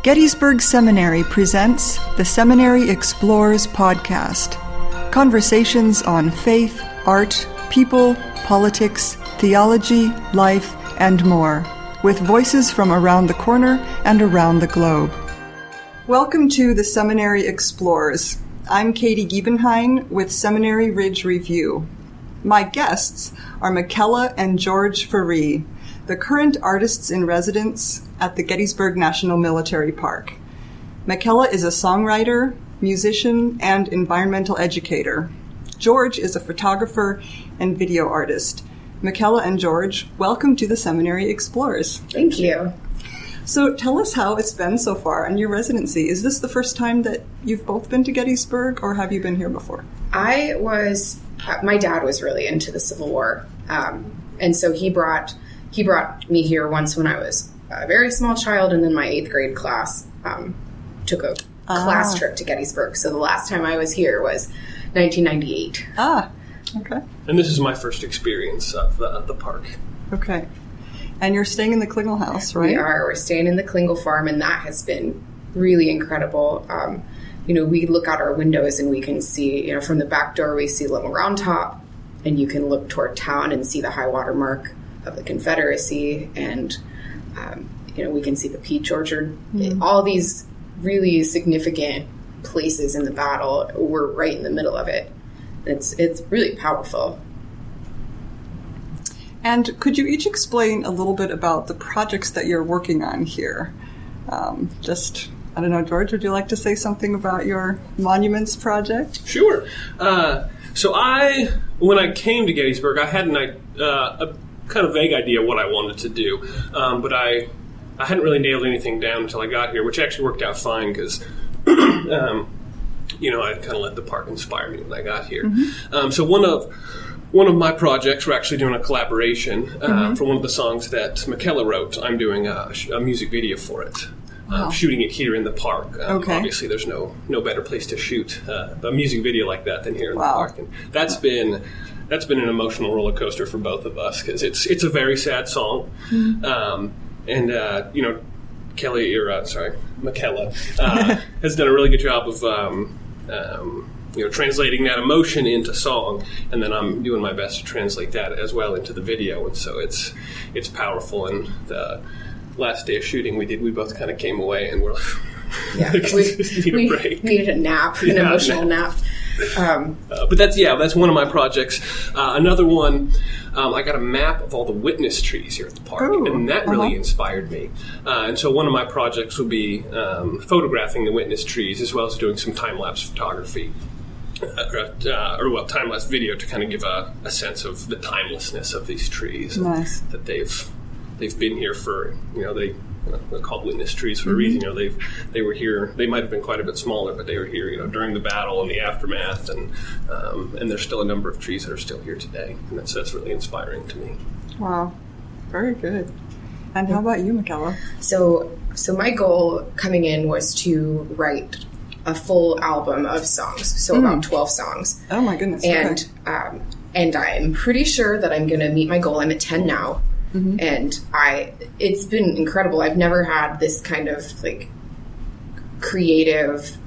Gettysburg Seminary presents the Seminary Explores podcast. Conversations on faith, art, people, politics, theology, life, and more, with voices from around the corner and around the globe. Welcome to the Seminary Explores. I'm Katie Giebenheim with Seminary Ridge Review. My guests are Michaela and George Faree, the current artists in residence at the Gettysburg National Military Park. Michaela is a songwriter, musician, and environmental educator. George is a photographer and video artist. Michaela and George, welcome to the Seminary Explorers. Thank you. So tell us how it's been so far on your residency. Is this the first time that you've both been to Gettysburg, or have you been here before? My dad was really into the Civil War, and so he brought me here once when I was a very small child, and then my 8th grade class took a class trip to Gettysburg. So the last time I was here was 1998. Okay. And this is my first experience of the park. Okay. And you're staying in the Klingel house, right? We are. We're staying in the Klingel farm, and that has been really incredible. We look out our windows and we can see, from the back door, we see Little Round Top, and you can look toward town and see the high water mark of the Confederacy, and we can see the peach orchard. Mm-hmm. All these really significant places in the battle, we're right in the middle of it. It's really powerful. And could you each explain a little bit about the projects that you're working on here? I don't know, George, would you like to say something about your Monuments project? Sure. So when I came to Gettysburg, I had a kind of vague idea what I wanted to do, but I hadn't really nailed anything down until I got here, which actually worked out fine because, I kind of let the park inspire me when I got here. Mm-hmm. So one of my projects, we're actually doing a collaboration for one of the songs that Michaela wrote. I'm doing a music video for it. Wow. Shooting it here in the park. Okay. Obviously, there's no better place to shoot a music video like that than here in the Wow. park. And that's been an emotional roller coaster for both of us because it's a very sad song. Mm-hmm. Michaela has done a really good job of translating that emotion into song, and then I'm doing my best to translate that as well into the video, and so it's powerful. And the last day of shooting we both kind of came away and we're like, we needed a nap, an emotional nap. But that's one of my projects. Another one, I got a map of all the witness trees here at the park, and that really inspired me. And so one of my projects will be photographing the witness trees as well as doing some time-lapse photography. Time-lapse video to kind of give a sense of the timelessness of these trees. Nice. That they've been here for, they're called witness trees for a reason. They were here. They might have been quite a bit smaller, but they were here, during the battle and the aftermath, and there's still a number of trees that are still here today, and that's really inspiring to me. Wow, very good. And how about you, Michaela? So my goal coming in was to write a full album of songs, so about 12 songs. Oh my goodness! And and I'm pretty sure that I'm going to meet my goal. I'm at 10 now. Mm-hmm. And it's been incredible. I've never had this kind of creative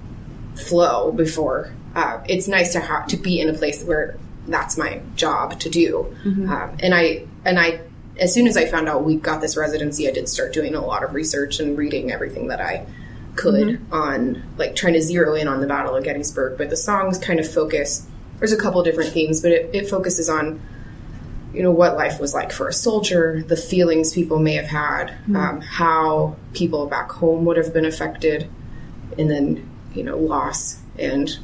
flow before. It's nice to be in a place where that's my job to do. Mm-hmm. And I, as soon as I found out we got this residency, I did start doing a lot of research and reading everything that I could on trying to zero in on the Battle of Gettysburg. But the songs kind of focus. There's a couple different themes, but it focuses on what life was like for a soldier, the feelings people may have had, how people back home would have been affected, and then, loss and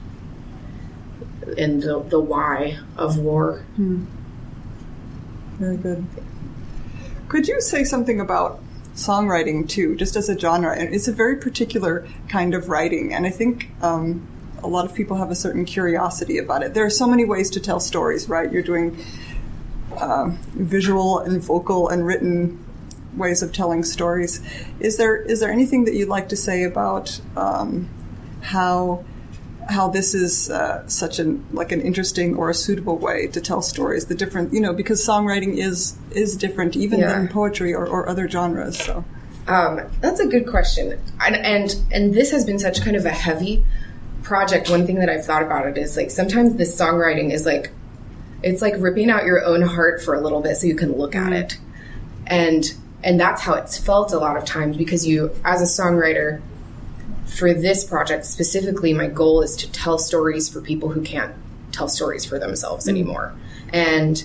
the why of war. Very good. Could you say something about songwriting, too, just as a genre? And it's a very particular kind of writing, and I think a lot of people have a certain curiosity about it. There are so many ways to tell stories, right? You're doing visual and vocal and written ways of telling stories. Is there anything that you'd like to say about how this is such an interesting or a suitable way to tell stories? The different, because songwriting is different even than poetry or other genres. So That's a good question. And this has been such kind of a heavy project. One thing that I've thought about it is like sometimes this songwriting is like, it's like ripping out your own heart for a little bit so you can look at it. And that's how it's felt a lot of times, because you, as a songwriter, for this project specifically, my goal is to tell stories for people who can't tell stories for themselves anymore. And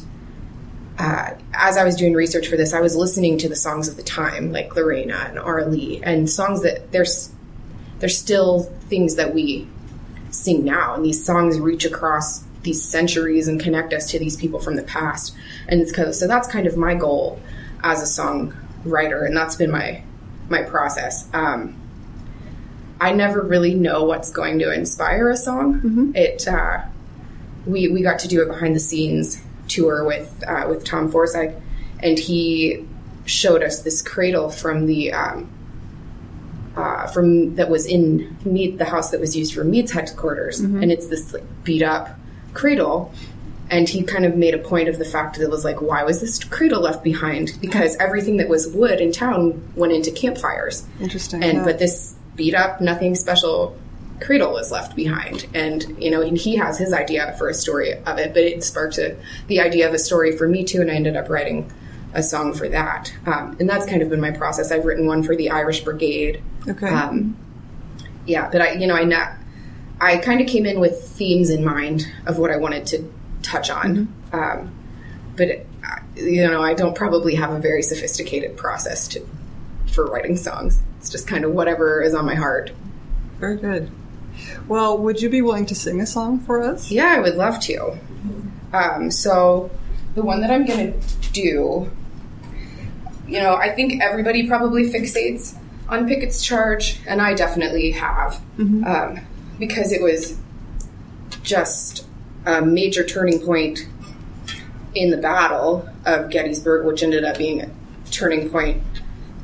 as I was doing research for this, I was listening to the songs of the time, like Lorena and R. Lee, and songs that there's still things that we sing now, and these songs reach across these centuries and connect us to these people from the past. And so that's kind of my goal as a songwriter, and that's been my process. I never really know what's going to inspire a song. We got to do a behind the scenes tour with Tom Forsyth, and he showed us this cradle from the that was in the house that was used for Meade's headquarters, and it's this like beat up cradle. And he kind of made a point of the fact that it was like, why was this cradle left behind? Because everything that was wood in town went into campfires. Interesting. And but this beat up, nothing special cradle was left behind. And and he has his idea for a story of it, but it sparked the idea of a story for me too, and I ended up writing a song for that. And that's kind of been my process. I've written one for the Irish Brigade. Okay. But I kind of came in with themes in mind of what I wanted to touch on. But I don't probably have a very sophisticated process for writing songs. It's just kind of whatever is on my heart. Very good. Well, would you be willing to sing a song for us? Yeah, I would love to. So the one that I'm going to do, I think everybody probably fixates on Pickett's Charge, and I definitely have, because it was just a major turning point in the Battle of Gettysburg, which ended up being a turning point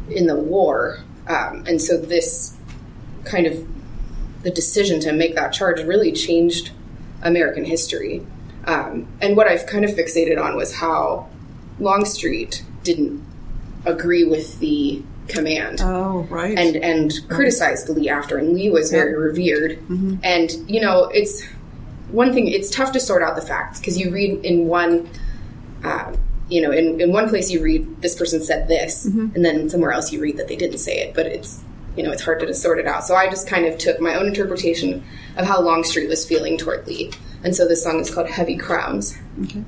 in the war. And so this kind of, the decision to make that charge really changed American history. And what I've kind of fixated on was how Longstreet didn't agree with the command. Oh, right. And criticized Lee after, and Lee was very revered. And, it's one thing, it's tough to sort out the facts, because you read in one, in one place you read this person said this, and then somewhere else you read that they didn't say it, but it's hard to sort it out. So I just kind of took my own interpretation of how Longstreet was feeling toward Lee. And so this song is called Heavy Crowns. Okay.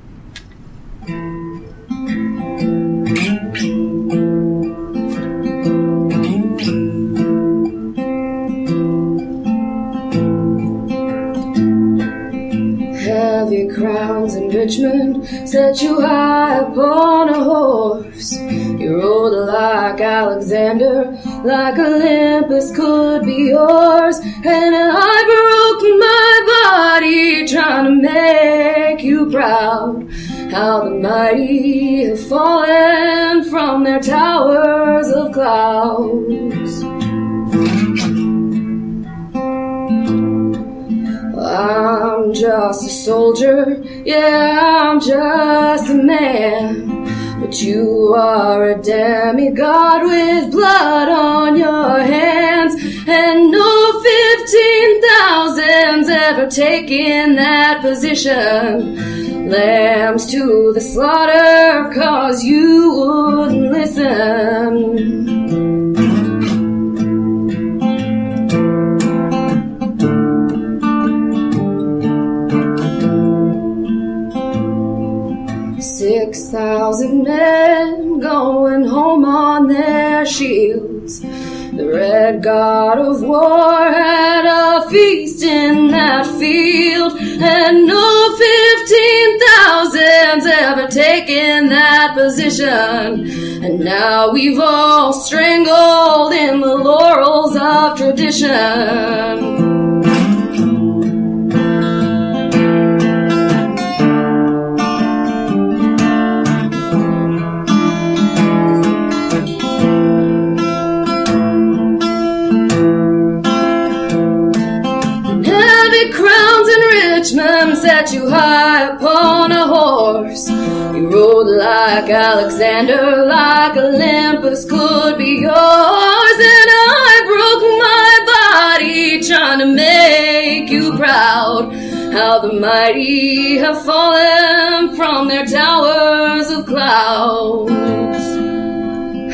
Heavy crowns in Richmond set you high upon a horse. You rode like Alexander, like Olympus could be yours. And I broke my body trying to make you proud. How the mighty have fallen from their towers of clouds. I'm just a soldier, yeah, I'm just a man. But you are a demigod with blood on your hands. And no 15,000's ever taken that position. Lambs to the slaughter, 'cause you wouldn't listen. 6,000 men going home on their shields. The red god of war had a feast in that field, and no 15,000's ever taken that position. And now we've all strangled in the laurels of tradition. Richmond set you high upon a horse. You road like Alexander, like Olympus could be yours. And I broke my body trying to make you proud. How the mighty have fallen from their towers of clouds.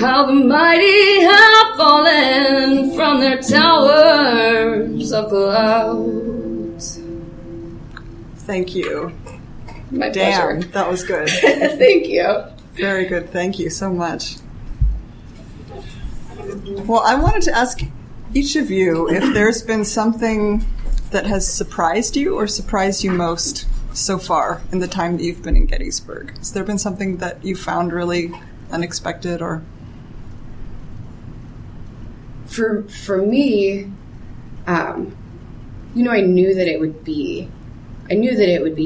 How the mighty have fallen from their towers of clouds. Thank you. My Damn, pleasure. that was good. Thank you. Very good. Thank you so much. Well, I wanted to ask each of you if there's been something that has surprised you or surprised you most so far in the time that you've been in Gettysburg. Has there been something that you found really unexpected or... For me, I knew that it would be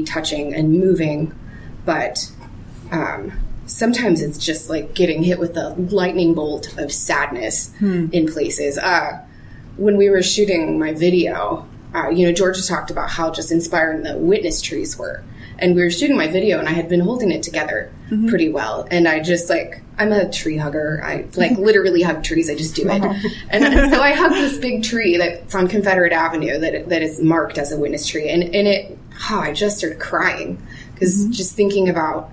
touching and moving, but sometimes it's just like getting hit with a lightning bolt of sadness in places. When we were shooting my video, Georgia talked about how just inspiring the witness trees were. And we were shooting my video, and I had been holding it together pretty well. And I just, I'm a tree hugger. I, literally hug trees. I just do it. And so I hugged this big tree that's on Confederate Avenue that is marked as a witness tree. And I just started crying. Because just thinking about,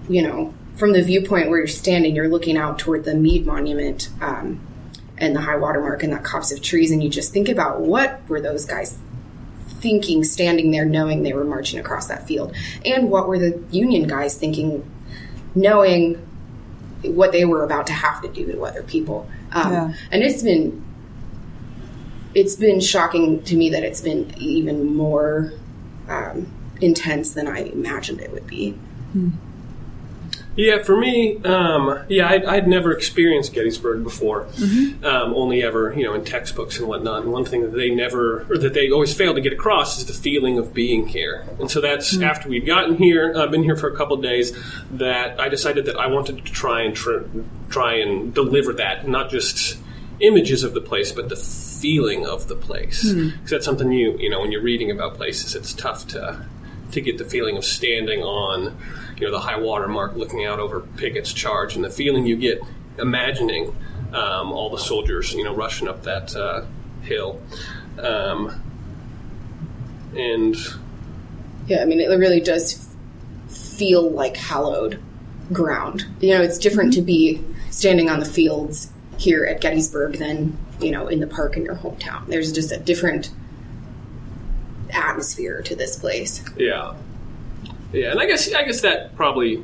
from the viewpoint where you're standing, you're looking out toward the Meade Monument and the high water mark and that copse of trees. And you just think about what were those guys thinking standing there knowing they were marching across that field, and what were the Union guys thinking knowing what they were about to have to do to other people. And it's been shocking to me that it's been even more intense than I imagined it would be. Yeah, for me, I'd never experienced Gettysburg before, only ever, in textbooks and whatnot. And one thing that they always fail to get across is the feeling of being here. And so that's after we'd gotten here, I've been here for a couple of days, that I decided that I wanted to try and deliver that, not just images of the place, but the feeling of the place. Because that's something when you're reading about places, it's tough to get the feeling of standing on the high water mark, looking out over Pickett's charge, and the feeling you get imagining all the soldiers, rushing up that hill. And yeah, it really does feel like hallowed ground. It's different to be standing on the fields here at Gettysburg than, in the park in your hometown. There's just a different atmosphere to this place. Yeah, and I guess that probably,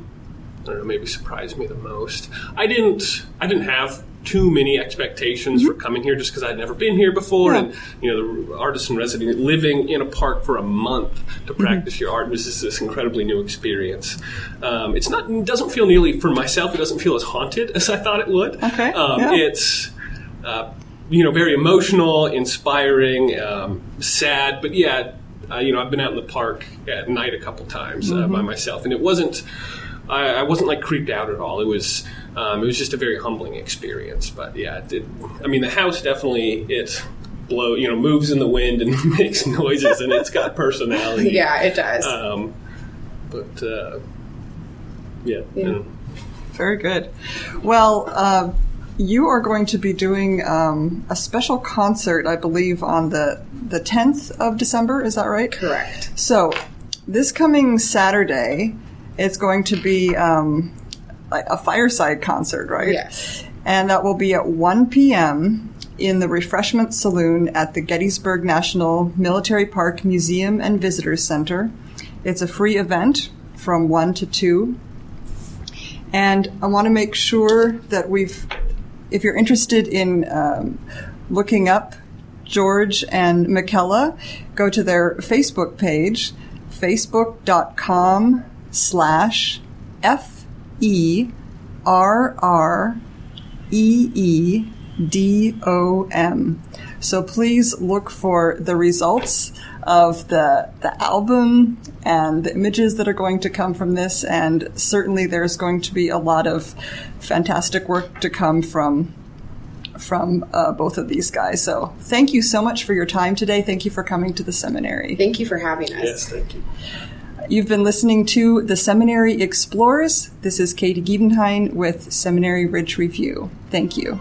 maybe surprised me the most. I didn't have too many expectations for coming here, just because I'd never been here before, and the artist in residence, living in a park for a month to practice your art was just this incredibly new experience. It doesn't feel nearly, for myself, it doesn't feel as haunted as I thought it would. Okay. It's very emotional, inspiring, sad, but yeah. I've been out in the park at night a couple times by myself, and it wasn't. I wasn't creeped out at all. It was just a very humbling experience. But yeah, the house definitely moves in the wind and makes noises, and it's got personality. Yeah, it does. Very good. Well, you are going to be doing a special concert, I believe, on the 10th of December. Is that right? Correct. So this coming Saturday, it's going to be a fireside concert, right? Yes. And that will be at 1 p.m. in the Refreshment Saloon at the Gettysburg National Military Park Museum and Visitors Center. It's a free event from 1 to 2. And I want to make sure that if you're interested in looking up George and Michaela, go to their Facebook page, facebook.com/FERREEDOM. So please look for the results of the album and the images that are going to come from this, and certainly there's going to be a lot of fantastic work to come from both of these guys. So thank you so much for your time today. Thank you for coming to the seminary. Thank you for having us. Yes, thank you. You've been listening to The Seminary Explores. This is Katie Giebenhein with Seminary Ridge Review. Thank you.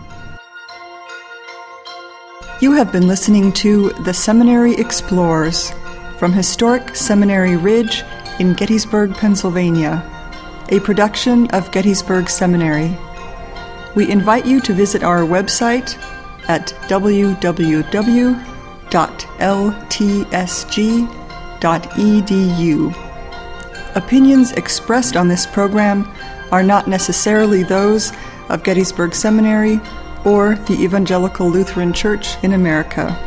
You have been listening to The Seminary Explores from historic Seminary Ridge in Gettysburg, Pennsylvania, a production of Gettysburg Seminary. We invite you to visit our website at www.ltsg.edu. Opinions expressed on this program are not necessarily those of Gettysburg Seminary or the Evangelical Lutheran Church in America.